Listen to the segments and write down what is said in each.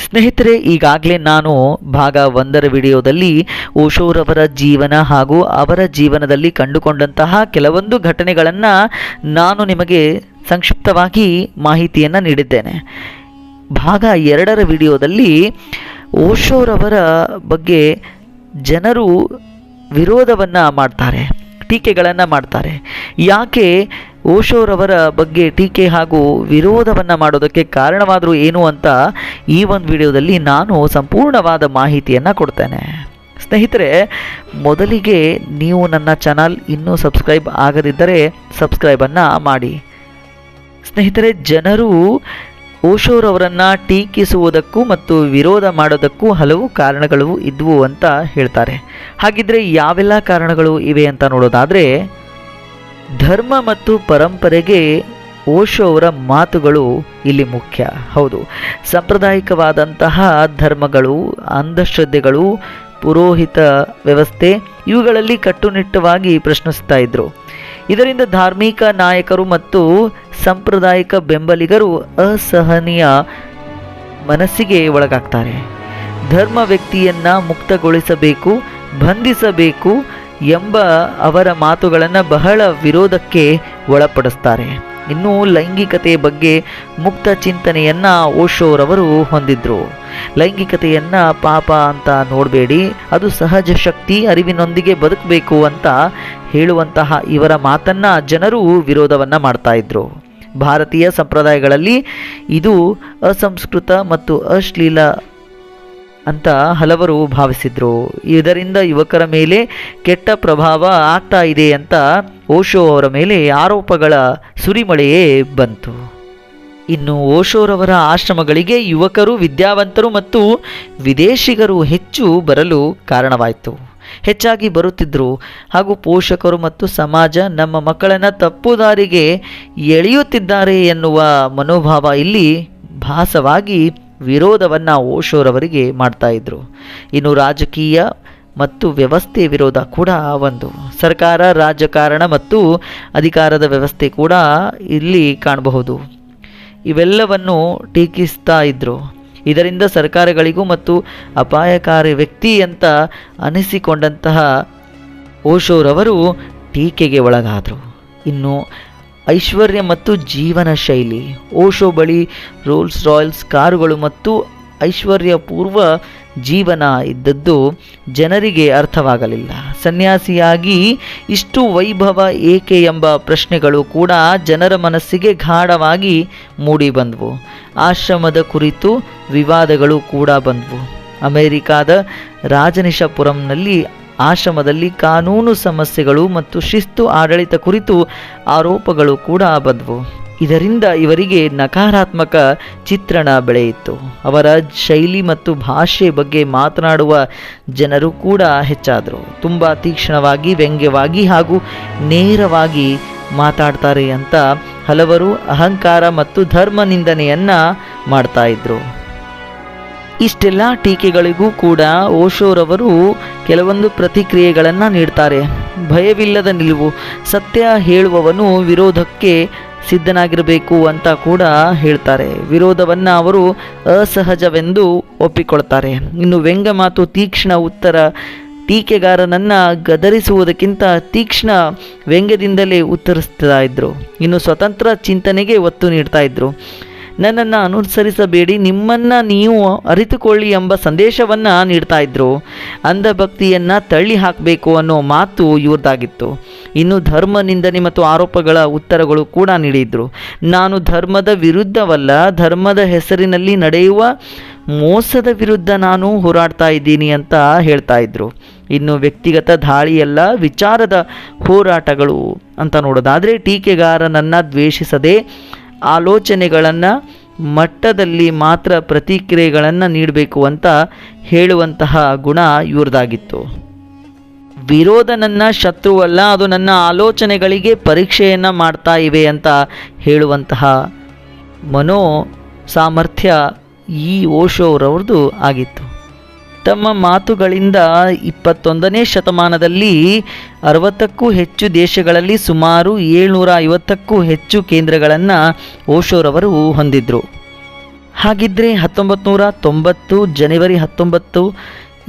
ಸ್ನೇಹಿತರೆ, ಈಗಾಗಲೇ ನಾನು ಭಾಗ 1ರ ವಿಡಿಯೋದಲ್ಲಿ ಓಶೋರವರ ಜೀವನ ಹಾಗೂ ಅವರ ಜೀವನದಲ್ಲಿ ಕಂಡುಕೊಂಡಂತಹ ಕೆಲವೊಂದು ಘಟನೆಗಳನ್ನು ನಾನು ನಿಮಗೆ ಸಂಕ್ಷಿಪ್ತವಾಗಿ ಮಾಹಿತಿಯನ್ನು ನೀಡಿದ್ದೇನೆ. ಭಾಗ 2ರ ವಿಡಿಯೋದಲ್ಲಿ ಓಶೋರವರ ಬಗ್ಗೆ ಜನರು ವಿರೋಧವನ್ನು ಮಾಡ್ತಾರೆ, ಟೀಕೆಗಳನ್ನು ಮಾಡ್ತಾರೆ. ಯಾಕೆ ಓಶೋರವರ ಬಗ್ಗೆ ಟೀಕೆ ಹಾಗೂ ವಿರೋಧವನ್ನು ಮಾಡೋದಕ್ಕೆ ಕಾರಣವಾದರೂ ಏನು ಅಂತ ಈ ಒಂದು ವಿಡಿಯೋದಲ್ಲಿ ನಾನು ಸಂಪೂರ್ಣವಾದ ಮಾಹಿತಿಯನ್ನು ಕೊಡ್ತೇನೆ. ಸ್ನೇಹಿತರೆ, ಮೊದಲಿಗೆ ನೀವು ನನ್ನ ಚಾನಲ್ ಇನ್ನೂ ಸಬ್ಸ್ಕ್ರೈಬ್ ಆಗದಿದ್ದರೆ ಸಬ್ಸ್ಕ್ರೈಬನ್ನು ಮಾಡಿ. ಸ್ನೇಹಿತರೆ, ಜನರು ಓಶೋರವರನ್ನು ಟೀಕಿಸುವುದಕ್ಕೂ ಮತ್ತು ವಿರೋಧ ಮಾಡೋದಕ್ಕೂ ಹಲವು ಕಾರಣಗಳು ಇದ್ವು ಅಂತ ಹೇಳ್ತಾರೆ. ಹಾಗಿದ್ರೆ ಯಾವೆಲ್ಲ ಕಾರಣಗಳು ಇವೆ ಅಂತ ನೋಡೋದಾದರೆ, ಧರ್ಮ ಮತ್ತು ಪರಂಪರೆಗೆ ಓಶೋ ಅವರ ಮಾತುಗಳು ಇಲ್ಲಿ ಮುಖ್ಯ. ಹೌದು, ಸಾಂಪ್ರದಾಯಿಕವಾದಂತಹ ಧರ್ಮಗಳು, ಅಂಧಶ್ರದ್ಧೆಗಳು, ಪುರೋಹಿತ ವ್ಯವಸ್ಥೆ ಇವುಗಳಲ್ಲಿ ಕಟ್ಟುನಿಟ್ಟವಾಗಿ ಪ್ರಶ್ನಿಸ್ತಾ ಇದ್ದರು. ಇದರಿಂದ ಧಾರ್ಮಿಕ ನಾಯಕರು ಮತ್ತು ಸಾಂಪ್ರದಾಯಿಕ ಬೆಂಬಲಿಗರು ಅಸಹನೀಯ ಮನಸ್ಸಿಗೆ ಒಳಗಾಗ್ತಾರೆ. ಧರ್ಮ ವ್ಯಕ್ತಿಯನ್ನು ಮುಕ್ತಗೊಳಿಸಬೇಕು, ಬಂಧಿಸಬೇಕು ಎಂಬ ಅವರ ಮಾತುಗಳನ್ನು ಬಹಳ ವಿರೋಧಕ್ಕೆ ಒಳಪಡಿಸ್ತಾರೆ. ಇನ್ನು ಲೈಂಗಿಕತೆಯ ಬಗ್ಗೆ ಮುಕ್ತ ಚಿಂತನೆಯನ್ನು ಓಶೋರವರು ಹೊಂದಿದ್ರು. ಲೈಂಗಿಕತೆಯನ್ನು ಪಾಪ ಅಂತ ನೋಡಬೇಡಿ, ಅದು ಸಹಜ ಶಕ್ತಿ, ಅರಿವಿನೊಂದಿಗೆ ಬದುಕಬೇಕು ಅಂತ ಹೇಳುವಂತಹ ಇವರ ಮಾತನ್ನು ಜನರು ವಿರೋಧವನ್ನು ಮಾಡ್ತಾ ಇದ್ರು. ಭಾರತೀಯ ಸಂಪ್ರದಾಯಗಳಲ್ಲಿ ಇದು ಅಸಂಸ್ಕೃತ ಮತ್ತು ಅಶ್ಲೀಲ ಅಂತ ಹಲವರು ಭಾವಿಸಿದ್ರು. ಇದರಿಂದ ಯುವಕರ ಮೇಲೆ ಕೆಟ್ಟ ಪ್ರಭಾವ ಆಗ್ತಾ ಇದೆ ಅಂತ ಓಶೋ ಅವರ ಮೇಲೆ ಆರೋಪಗಳ ಸುರಿಮಳೆಯೇ ಬಂತು. ಇನ್ನು ಓಶೋರವರ ಆಶ್ರಮಗಳಿಗೆ ಯುವಕರು, ವಿದ್ಯಾವಂತರು ಮತ್ತು ವಿದೇಶಿಗರು ಹೆಚ್ಚು ಬರಲು ಕಾರಣವಾಯಿತು. ಹೆಚ್ಚಾಗಿ ಬರುತ್ತಿದ್ದರು ಹಾಗೂ ಪೋಷಕರು ಮತ್ತು ಸಮಾಜ ನಮ್ಮ ಮಕ್ಕಳನ್ನು ತಪ್ಪು ದಾರಿಗೆ ಎಳೆಯುತ್ತಿದ್ದಾರೆ ಎನ್ನುವ ಮನೋಭಾವ ಇಲ್ಲಿ ಭಾಸವಾಗಿ ವಿರೋಧವನ್ನು ಓಶೋರವರಿಗೆ ಮಾಡ್ತಾ ಇದ್ರು. ಇನ್ನು ರಾಜಕೀಯ ಮತ್ತು ವ್ಯವಸ್ಥೆ ವಿರೋಧ ಕೂಡ ಒಂದು. ಸರ್ಕಾರ, ರಾಜಕಾರಣ ಮತ್ತು ಅಧಿಕಾರದ ವ್ಯವಸ್ಥೆ ಕೂಡ ಇಲ್ಲಿ ಕಾಣಬಹುದು. ಇವೆಲ್ಲವನ್ನು ಟೀಕಿಸ್ತಾ ಇದ್ದರು. ಇದರಿಂದ ಸರ್ಕಾರಗಳಿಗೂ ಮತ್ತು ಅಪಾಯಕಾರಿ ವ್ಯಕ್ತಿ ಅಂತ ಅನಿಸಿಕೊಂಡಂತಹ ಓಶೋರವರು ಟೀಕೆಗೆ ಒಳಗಾದರು. ಇನ್ನು ಐಶ್ವರ್ಯ ಮತ್ತು ಜೀವನ ಶೈಲಿ. ಓಶೋ ಬಳಿ ರೋಲ್ಸ್ ರಾಯ್ಸ್ ಕಾರುಗಳು ಮತ್ತು ಐಶ್ವರ್ಯಪೂರ್ವ ಜೀವನ ಇದ್ದದ್ದು ಜನರಿಗೆ ಅರ್ಥವಾಗಲಿಲ್ಲ. ಸನ್ಯಾಸಿಯಾಗಿ ಇಷ್ಟು ವೈಭವ ಏಕೆ ಎಂಬ ಪ್ರಶ್ನೆಗಳು ಕೂಡ ಜನರ ಮನಸ್ಸಿಗೆ ಗಾಢವಾಗಿ ಮೂಡಿ ಬಂದವು. ಆಶ್ರಮದ ಕುರಿತು ವಿವಾದಗಳು ಕೂಡ ಬಂದವು. ಅಮೆರಿಕಾದ ರಾಜನಿಷಪುರಂನಲ್ಲಿ ಆಶ್ರಮದಲ್ಲಿ ಕಾನೂನು ಸಮಸ್ಯೆಗಳು ಮತ್ತು ಶಿಸ್ತು ಆಡಳಿತ ಕುರಿತು ಆರೋಪಗಳು ಕೂಡ ಬಂದವು. ಇದರಿಂದ ಇವರಿಗೆ ನಕಾರಾತ್ಮಕ ಚಿತ್ರಣ ಬೆಳೆಯಿತು. ಅವರ ಶೈಲಿ ಮತ್ತು ಭಾಷೆ ಬಗ್ಗೆ ಮಾತನಾಡುವ ಜನರು ಕೂಡ ಹೆಚ್ಚಾದರು. ತುಂಬ ತೀಕ್ಷ್ಣವಾಗಿ, ವ್ಯಂಗ್ಯವಾಗಿ ಹಾಗೂ ನೇರವಾಗಿ ಮಾತಾಡ್ತಾರೆ ಅಂತ ಹಲವರು ಅಹಂಕಾರ ಮತ್ತು ಧರ್ಮ ನಿಂದನೆಯನ್ನು ಮಾಡ್ತಾ ಇದ್ರು. ಇಷ್ಟೆಲ್ಲ ಟೀಕೆಗಳಿಗೂ ಕೂಡ ಓಶೋರವರು ಕೆಲವೊಂದು ಪ್ರತಿಕ್ರಿಯೆಗಳನ್ನು ನೀಡ್ತಾರೆ. ಭಯವಿಲ್ಲದ ನಿಲುವು. ಸತ್ಯ ಹೇಳುವವನು ವಿರೋಧಕ್ಕೆ ಸಿದ್ಧನಾಗಿರಬೇಕು ಅಂತ ಕೂಡ ಹೇಳ್ತಾರೆ. ವಿರೋಧವನ್ನು ಅವರು ಅಸಹಜವೆಂದು ಒಪ್ಪಿಕೊಳ್ತಾರೆ. ಇನ್ನು ವ್ಯಂಗ್ಯ ಮಾತು, ತೀಕ್ಷ್ಣ ಉತ್ತರ. ಟೀಕೆಗಾರನನ್ನು ಗದರಿಸುವುದಕ್ಕಿಂತ ತೀಕ್ಷ್ಣ ವ್ಯಂಗ್ಯದಿಂದಲೇ ಉತ್ತರಿಸ್ತಾ ಇದ್ರು. ಇನ್ನು ಸ್ವತಂತ್ರ ಚಿಂತನೆಗೆ ಒತ್ತು ನೀಡ್ತಾ ಇದ್ರು. ನನ್ನನ್ನು ಅನುಸರಿಸಬೇಡಿ, ನಿಮ್ಮನ್ನು ನೀವು ಅರಿತುಕೊಳ್ಳಿ ಎಂಬ ಸಂದೇಶವನ್ನು ನೀಡ್ತಾ ಇದ್ರು. ಅಂಧಭಕ್ತಿಯನ್ನು ತಳ್ಳಿ ಹಾಕಬೇಕು ಅನ್ನೋ ಮಾತು ಇವ್ರದ್ದಾಗಿತ್ತು. ಇನ್ನು ಧರ್ಮ ನಿಂದನೆ ಮತ್ತು ಆರೋಪಗಳ ಉತ್ತರಗಳು ಕೂಡ ನೀಡಿದ್ರು. ನಾನು ಧರ್ಮದ ವಿರುದ್ಧವಲ್ಲ, ಧರ್ಮದ ಹೆಸರಿನಲ್ಲಿ ನಡೆಯುವ ಮೋಸದ ವಿರುದ್ಧ ನಾನು ಹೋರಾಡ್ತಾ ಇದ್ದೀನಿ ಅಂತ ಹೇಳ್ತಾ ಇದ್ರು. ಇನ್ನು ವ್ಯಕ್ತಿಗತ ದಾಳಿಯಲ್ಲ, ವಿಚಾರದ ಹೋರಾಟಗಳು ಅಂತ ನೋಡೋದಾದರೆ ಟೀಕೆಗಾರನನ್ನು ದ್ವೇಷಿಸದೆ ಆಲೋಚನೆಗಳನ್ನು ಮಟ್ಟದಲ್ಲಿ ಮಾತ್ರ ಪ್ರತಿಕ್ರಿಯೆಗಳನ್ನು ನೀಡಬೇಕು ಅಂತ ಹೇಳುವಂತಹ ಗುಣ ಇವ್ರದ್ದಾಗಿತ್ತು. ವಿರೋಧ ನನ್ನ ಶತ್ರುವಲ್ಲ, ಅದು ನನ್ನ ಆಲೋಚನೆಗಳಿಗೆ ಪರೀಕ್ಷೆಯನ್ನು ಮಾಡ್ತಾ ಇವೆ ಅಂತ ಹೇಳುವಂತಹ ಮನೋ ಸಾಮರ್ಥ್ಯ ಈ ಓಶೋರವ್ರದ್ದು ಆಗಿತ್ತು. ತಮ್ಮ ಮಾತುಗಳಿಂದ 21ನೇ ಶತಮಾನದಲ್ಲಿ 60ಕ್ಕೂ ಹೆಚ್ಚು ದೇಶಗಳಲ್ಲಿ ಸುಮಾರು 750ಕ್ಕೂ ಹೆಚ್ಚು ಕೇಂದ್ರಗಳನ್ನು ಓಶೋರವರು ಹೊಂದಿದ್ರು. ಹಾಗಿದ್ದರೆ 1990 ಜನವರಿ 19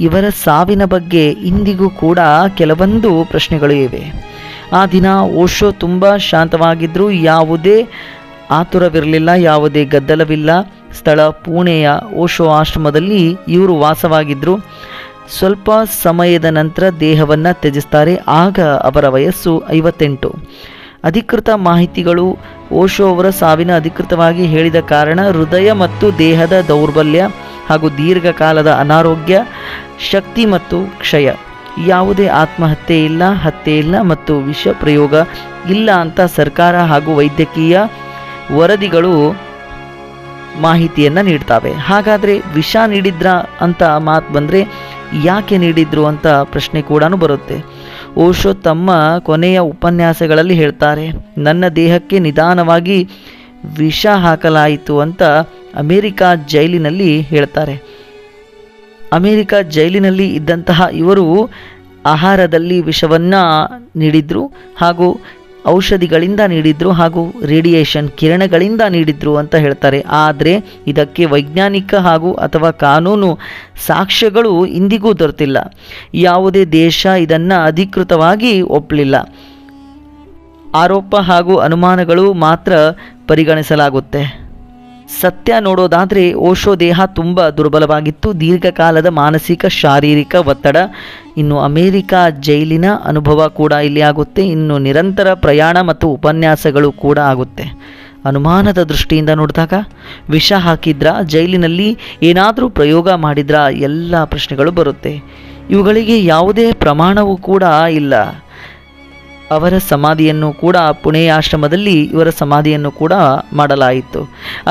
ಇವರ ಸಾವಿನ ಬಗ್ಗೆ ಇಂದಿಗೂ ಕೂಡ ಕೆಲವೊಂದು ಪ್ರಶ್ನೆಗಳು ಇವೆ. ಆ ದಿನ ಓಶೋ ತುಂಬ ಶಾಂತವಾಗಿದ್ದರು, ಯಾವುದೇ ಆತುರವಿರಲಿಲ್ಲ, ಯಾವುದೇ ಗದ್ದಲವಿಲ್ಲ. ಸ್ಥಳ ಪುಣೆಯ ಓಶೋ ಆಶ್ರಮದಲ್ಲಿ ಇವರು ವಾಸವಾಗಿದ್ದರು. ಸ್ವಲ್ಪ ಸಮಯದ ನಂತರ ದೇಹವನ್ನು ತ್ಯಜಿಸ್ತಾರೆ. ಆಗ ಅವರ ವಯಸ್ಸು 58. ಅಧಿಕೃತ ಮಾಹಿತಿಗಳು ಓಶೋ ಅವರ ಸಾವಿನ ಅಧಿಕೃತವಾಗಿ ಹೇಳಿದ ಕಾರಣ ಹೃದಯ ಮತ್ತು ದೇಹದ ದೌರ್ಬಲ್ಯ ಹಾಗೂ ದೀರ್ಘಕಾಲದ ಅನಾರೋಗ್ಯ, ಶಕ್ತಿ ಮತ್ತು ಕ್ಷಯ. ಯಾವುದೇ ಆತ್ಮಹತ್ಯೆ ಇಲ್ಲ, ಹತ್ಯೆ ಇಲ್ಲ ಮತ್ತು ವಿಷ ಪ್ರಯೋಗ ಇಲ್ಲ ಅಂತ ಸರ್ಕಾರ ಹಾಗೂ ವೈದ್ಯಕೀಯ ವರದಿಗಳು ಮಾಹಿತಿಯನ್ನು ನೀಡ್ತವೆ. ಹಾಗಾದರೆ ವಿಷ ನೀಡಿದ್ರ ಅಂತ ಮಾತು ಬಂದರೆ ಯಾಕೆ ನೀಡಿದ್ರು ಅಂತ ಪ್ರಶ್ನೆ ಕೂಡ ಬರುತ್ತೆ. ಓಶೋ ತಮ್ಮ ಕೊನೆಯ ಉಪನ್ಯಾಸಗಳಲ್ಲಿ ಹೇಳ್ತಾರೆ, ನನ್ನ ದೇಹಕ್ಕೆ ನಿಧಾನವಾಗಿ ವಿಷ ಹಾಕಲಾಯಿತು ಅಂತ ಅಮೇರಿಕಾ ಜೈಲಿನಲ್ಲಿ ಹೇಳ್ತಾರೆ. ಅಮೇರಿಕಾ ಜೈಲಿನಲ್ಲಿ ಇದ್ದಂತಹ ಇವರು ಆಹಾರದಲ್ಲಿ ವಿಷವನ್ನು ನೀಡಿದ್ರು ಹಾಗೂ ಔಷಧಿಗಳಿಂದ ನೀಡಿದ್ರು ಹಾಗೂ ರೇಡಿಯೇಷನ್ ಕಿರಣಗಳಿಂದ ನೀಡಿದ್ರು ಅಂತ ಹೇಳ್ತಾರೆ. ಆದರೆ ಇದಕ್ಕೆ ವೈಜ್ಞಾನಿಕ ಹಾಗೂ ಅಥವಾ ಕಾನೂನು ಸಾಕ್ಷ್ಯಗಳು ಇಂದಿಗೂ ದೊರೆತಿಲ್ಲ. ಯಾವುದೇ ದೇಶ ಇದನ್ನು ಅಧಿಕೃತವಾಗಿ ಒಪ್ಪಲಿಲ್ಲ. ಆರೋಪ ಹಾಗೂ ಅನುಮಾನಗಳು ಮಾತ್ರ ಪರಿಗಣಿಸಲಾಗುತ್ತೆ. ಸತ್ಯ ನೋಡೋದಾದರೆ ಓಶೋ ದೇಹ ತುಂಬ ದುರ್ಬಲವಾಗಿತ್ತು, ದೀರ್ಘಕಾಲದ ಮಾನಸಿಕ ಶಾರೀರಿಕ ಒತ್ತಡ, ಇನ್ನು ಅಮೇರಿಕಾ ಜೈಲಿನ ಅನುಭವ ಕೂಡ ಇಲ್ಲಿ ಆಗುತ್ತೆ, ಇನ್ನು ನಿರಂತರ ಪ್ರಯಾಣ ಮತ್ತು ಉಪನ್ಯಾಸಗಳು ಕೂಡ ಆಗುತ್ತೆ. ಅನುಮಾನದ ದೃಷ್ಟಿಯಿಂದ ನೋಡಿದಾಗ ವಿಷ ಹಾಕಿದ್ರಾ, ಜೈಲಿನಲ್ಲಿ ಏನಾದರೂ ಪ್ರಯೋಗ ಮಾಡಿದ್ರಾ, ಎಲ್ಲ ಪ್ರಶ್ನೆಗಳು ಬರುತ್ತೆ. ಇವುಗಳಿಗೆ ಯಾವುದೇ ಪ್ರಮಾಣವೂ ಕೂಡ ಇಲ್ಲ. ಅವರ ಸಮಾಧಿಯನ್ನು ಕೂಡ ಪುಣೆ ಆಶ್ರಮದಲ್ಲಿ ಇವರ ಸಮಾಧಿಯನ್ನು ಕೂಡ ಮಾಡಲಾಯಿತು.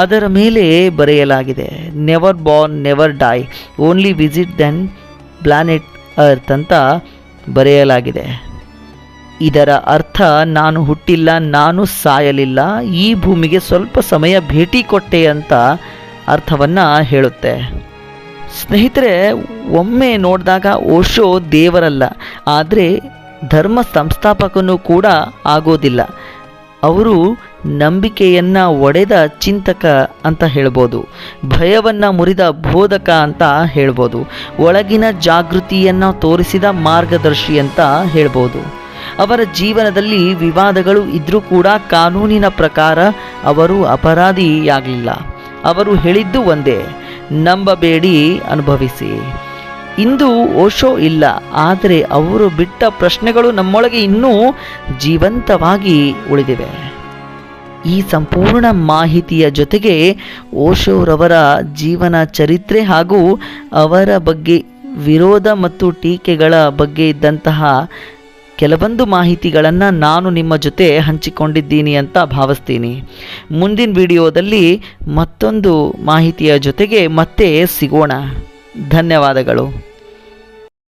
ಅದರ ಮೇಲೆ ಬರೆಯಲಾಗಿದೆ, never born never die, only visit then planet earth ಅಂತ ಬರೆಯಲಾಗಿದೆ. ಇದರ ಅರ್ಥ ನಾನು ಹುಟ್ಟಿಲ್ಲ, ನಾನು ಸಾಯಲಿಲ್ಲ, ಈ ಭೂಮಿಗೆ ಸ್ವಲ್ಪ ಸಮಯ ಭೇಟಿ ಕೊಟ್ಟೆ ಅಂತ ಅರ್ಥವನ್ನು ಹೇಳುತ್ತೆ. ಸ್ನೇಹಿತರೆ, ಒಮ್ಮೆ ನೋಡಿದಾಗ ಓಶೋ ದೇವರಲ್ಲ, ಆದರೆ ಧರ್ಮ ಸಂಸ್ಥಾಪಕನೂ ಕೂಡ ಆಗೋದಿಲ್ಲ. ಅವರು ನಂಬಿಕೆಯನ್ನು ಒಡೆದ ಚಿಂತಕ ಅಂತ ಹೇಳ್ಬೋದು, ಭಯವನ್ನು ಮುರಿದ ಬೋಧಕ ಅಂತ ಹೇಳ್ಬೋದು, ಒಳಗಿನ ಜಾಗೃತಿಯನ್ನು ತೋರಿಸಿದ ಮಾರ್ಗದರ್ಶಿ ಅಂತ ಹೇಳ್ಬೋದು. ಅವರ ಜೀವನದಲ್ಲಿ ವಿವಾದಗಳು ಇದ್ರೂ ಕೂಡ ಕಾನೂನಿನ ಪ್ರಕಾರ ಅವರು ಅಪರಾಧಿಯಾಗಲಿಲ್ಲ. ಅವರು ಹೇಳಿದ್ದು ಒಂದೇ, ನಂಬಬೇಡಿ, ಅನುಭವಿಸಿ. ಇಂದು ಓಶೋ ಇಲ್ಲ, ಆದರೆ ಅವರು ಬಿಟ್ಟ ಪ್ರಶ್ನೆಗಳು ನಮ್ಮೊಳಗೆ ಇನ್ನೂ ಜೀವಂತವಾಗಿ ಉಳಿದಿವೆ. ಈ ಸಂಪೂರ್ಣ ಮಾಹಿತಿಯ ಜೊತೆಗೆ ಓಶೋರವರ ಜೀವನ ಚರಿತ್ರೆ ಹಾಗೂ ಅವರ ಬಗ್ಗೆ ವಿರೋಧ ಮತ್ತು ಟೀಕೆಗಳ ಬಗ್ಗೆ ಇದ್ದಂತಹ ಕೆಲವೊಂದು ಮಾಹಿತಿಗಳನ್ನು ನಾನು ನಿಮ್ಮ ಜೊತೆ ಹಂಚಿಕೊಂಡಿದ್ದೀನಿ ಅಂತ ಭಾವಿಸ್ತೀನಿ. ಮುಂದಿನ ವಿಡಿಯೋದಲ್ಲಿ ಮತ್ತೊಂದು ಮಾಹಿತಿಯ ಜೊತೆಗೆ ಮತ್ತೆ ಸಿಗೋಣ. ಧನ್ಯವಾದಗಳು.